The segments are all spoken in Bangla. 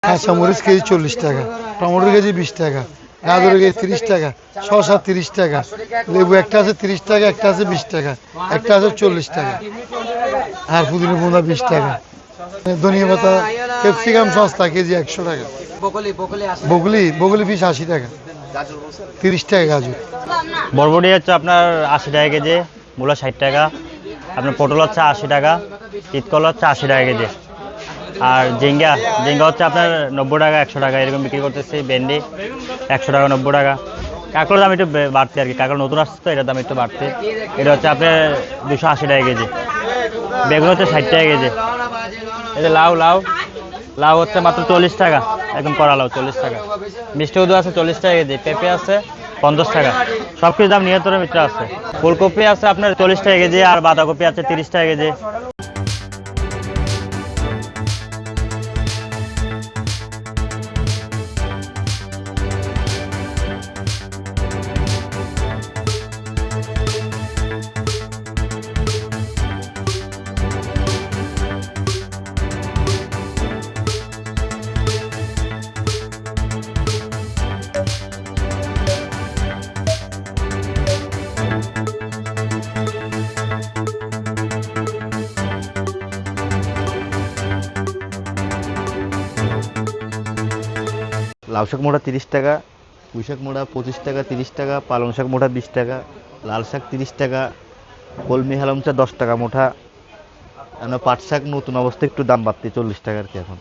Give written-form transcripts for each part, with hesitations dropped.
কাঁচামরিচ কেজি 40 টাকা, টমেটো কেজি 20 টাকা, গাজর কেজি 30 টাকা, শসা 30 টাকা, লেবু একটা আছে 30 টাকা, একটা আছে 20 টাকা, একটা আছে 40 টাকা, আর পুদিনা পোনা 20 টাকা। ধনিয়া পাতা ক্যাপসিকাম সস্তা কেজি 100 টাকা। বগলি পিস 80 টাকা, 30 টাকা গাজর। বরবটি হচ্ছে আপনার 80 টাকা কেজি, মূলা 60 টাকা, আপনার পটল হচ্ছে 80 টাকা, শীতকল হচ্ছে 80 টাকা কেজি, আর ঝিঙ্গা হচ্ছে আপনার 90 টাকা 100 টাকা এরকম বিক্রি করতেছি। ভেন্ডি 100 টাকা 90 টাকা। কাঁকড়ার দাম একটু বাড়তি আর কি, কাঁকড়া নতুন আসছে তো এটার দাম একটু বাড়তি। এটা হচ্ছে আপনার 280 টাকা কেজি। বেগুন হচ্ছে 60 টাকা কেজি। এটা লাউ হচ্ছে মাত্র 40 টাকা, একদম কড়া লাউ 40 টাকা। মিষ্টি কদু আছে 40 টাকা কেজি, পেঁপে আছে 50 টাকা। সব কিছু দাম নিয়ন্ত্রণের ভিতরে আছে। ফুলকপি আছে আপনার 40 টাকা কেজি, আর বাঁধাকপি আছে 30 টাকা কেজি। লাউ শাক মোটা 30 টাকা, পুঁই শাক মোটা 25 টাকা 30 টাকা, পালং শাক মোটা 20 টাকা, লাল শাক 30 টাকা, কলমি হেলামচা 10 টাকা মোটা। পাট শাক নতুন অবস্থায় একটু দাম বাড়তি 40 টাকা আর কি এখন।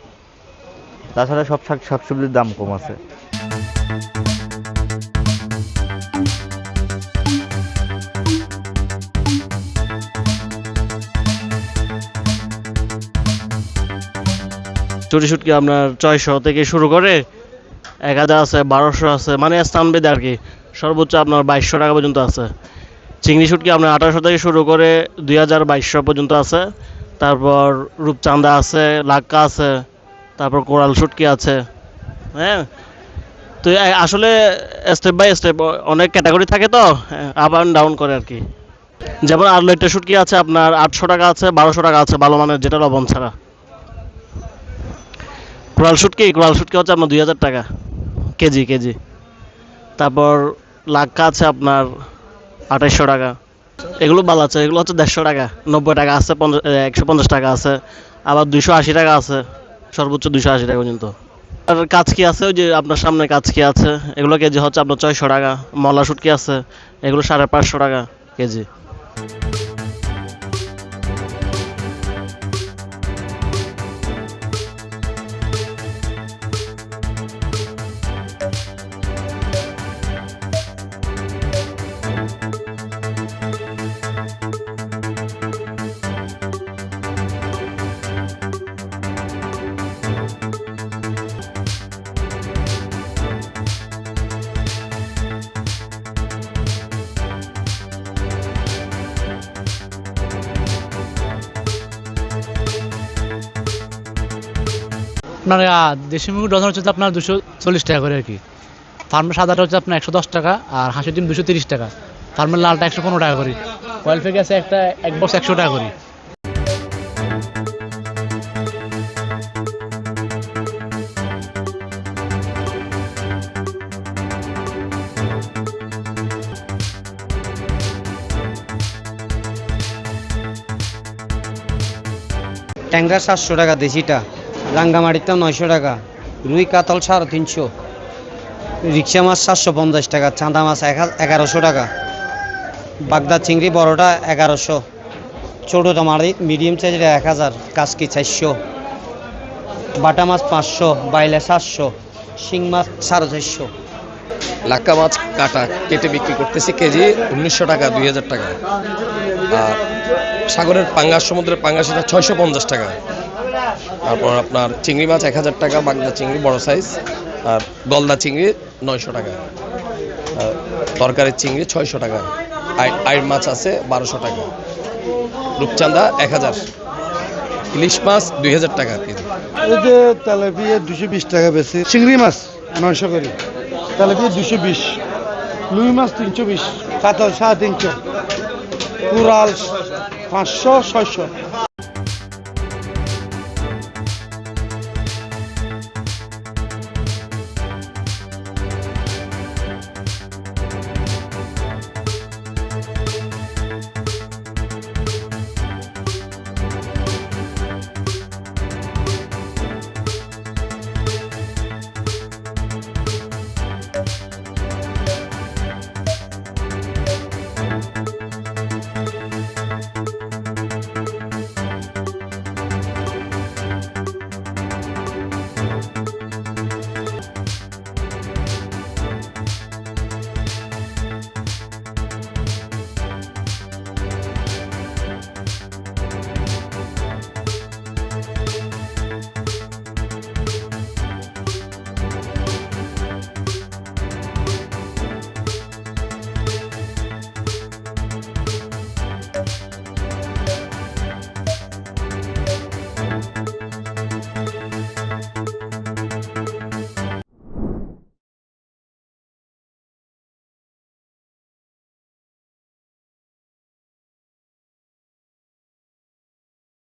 তাছাড়া সব শাকসবজির দাম কম আছে। চটি শুটকি আপনার 600 থেকে শুরু করে 1000 আছে, 1200 আছে, মানে স্থানভেদে আর কি। সর্বোচ্চ আপনার 2200 টাকা পর্যন্ত আছে। চিংড়ি শুটকি আপনার 1800 থেকে শুরু করে 2200 পর্যন্ত আছে। তারপর রূপচাঁদা আছে, লাক্কা আছে, তারপর কোরাল শুটকি আছে। হ্যাঁ, তো আসলে স্টেপ বাই স্টেপ অনেক ক্যাটাগরি থাকে, তো আপ অ্যান্ড ডাউন করে আর কি। যেমন আরলো একটা শুটকি আছে আপনার 800 টাকা আছে, 1200 টাকা আছে, ভালো মানের যেটা লবণ ছাড়া। কোরাল শুটকি হচ্ছে আপনার 2000 টাকা কেজি। তারপর লাক্কা আছে আপনার 2800 টাকা। এগুলো ভালো আছে, এগুলো হচ্ছে 150 টাকা, 90 টাকা আছে, 150 টাকা আছে, আবার 280 টাকা আছে, সর্বোচ্চ 280 টাকা পর্যন্ত। আর কাচকি আছে, ওই যে আপনার সামনে কাচকি আছে, এগুলো কেজি হচ্ছে আপনার 600 টাকা। মলা শুটকি আছে, এগুলো 550 টাকা কেজি। আপনার দেশি মুরগির ডজন হচ্ছে আপনার 240 টাকা করে আর কি। ফার্মের সাদাটা হচ্ছে আপনার 110 টাকা, আর হাঁসের ডিম 230 টাকা। ফার্মের লালটা 115 টাকা করে। কয়েল ফেক আছে একটা, এক বক্স 100 টাকা করে। ট্যাংরা 700 টাকা দেশিটা, রাঙ্গামাটিতে 900 টাকা, রুই কাতল 350, রিক্সা মাছ 750 টাকা, চাঁদা মাছ 1100 টাকা, বাগদা চিংড়ি বড়টা 1100, ছোটোটা মারি মিডিয়াম সাইজের 1000, কাসকি 400, বাটা মাছ 500, বাইলা 700, শিং মাছ 450। লাক্কা মাছ কাটা কেটে বিক্রি করতেছি কেজি 1900 টাকা, 2000 টাকা। আর সাগরের পাঙ্গাস, সমুদ্রের পাঙ্গাস এটা 650 টাকা। তারপর আপনার চিংড়ি মাছ 1000 টাকা, বাগদা চিংড়ি বড় সাইজ, আর গলদা চিংড়ি 900 টাকা, তরকারির চিংড়ি 600 টাকা, আইর মাছ আছে 1200 টাকা, রূপচাঁদা 1000, ইলিশ মাছ 2000 টাকা কেজি। এই যে তেলাপিয়া 220 টাকা বেশি, চিংড়ি মাছ 900 করে, তেলাপিয়া 220, লুই মাছ 320, কাতল 350, কুরাল 500 600।